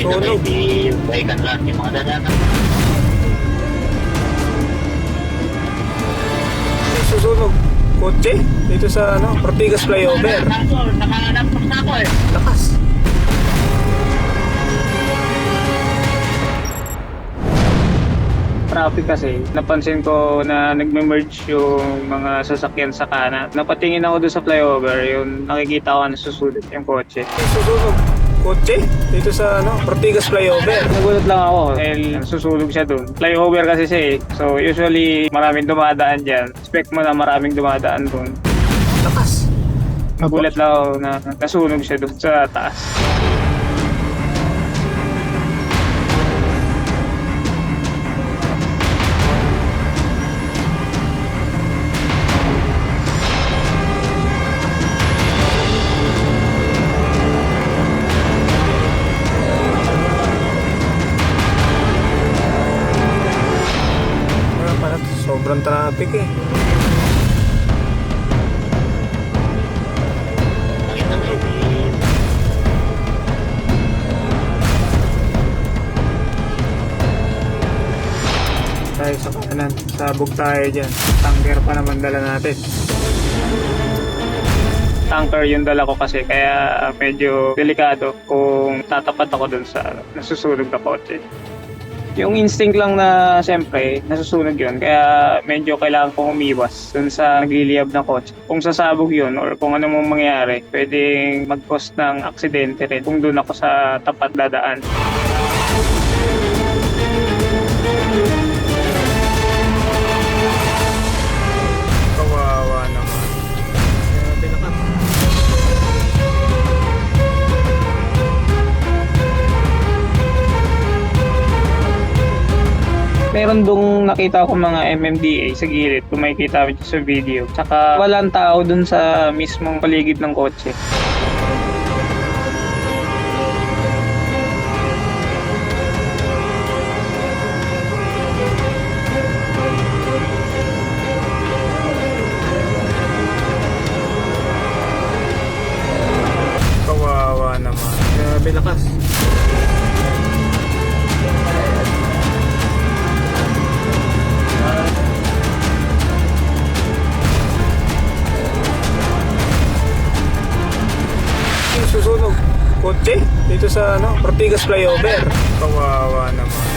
Sunog. Baikan lang yung mga dadanan. May susunog. Kotse? Dito sa Ortigas flyover. Nakalampak na ako eh. Lakas. Traffic kasi, napansin ko na nagme-merge yung mga sasakyan sa kanan. Napatingin ako doon sa flyover, yung nakikita ko na susunod yung kotse. May susunog. Kotse? Dito sa Ortigas flyover. Nagulat lang ako dahil susunog siya doon. Flyover kasi siya eh. So usually maraming dumadaan dyan. Expect mo na maraming dumadaan doon. Lakas. Nagulat lang ako na nasunog siya doon sa taas. Wala pala. Sobrang traffic eh. Tayo sa kanan. Sabog tayo dyan. Tanker pa naman dala natin. Tanker yung dala ko kasi kaya medyo delikado kung tatapat ako dun sa nasusunog na kotse. Yung instinct lang na siyempre nasusunog yun kaya medyo kailangan kong umiwas dun sa nagliliyab ng kotse. Kung sasabog yun or kung ano mong mangyari, pwedeng mag-cause ng aksidente rin kung dun ako sa tapat dadaan. Kawawa naman. Grabe naman. Meron dong nakita ko mga MMDA sa gilid kung makikita mo sa video. Tsaka walang tao dun sa mismong paligid ng kotse. Kawawa naman. Grabe lakas. Yung susunog. Kotse? Dito sa Ortigas flyover. Kawawa naman.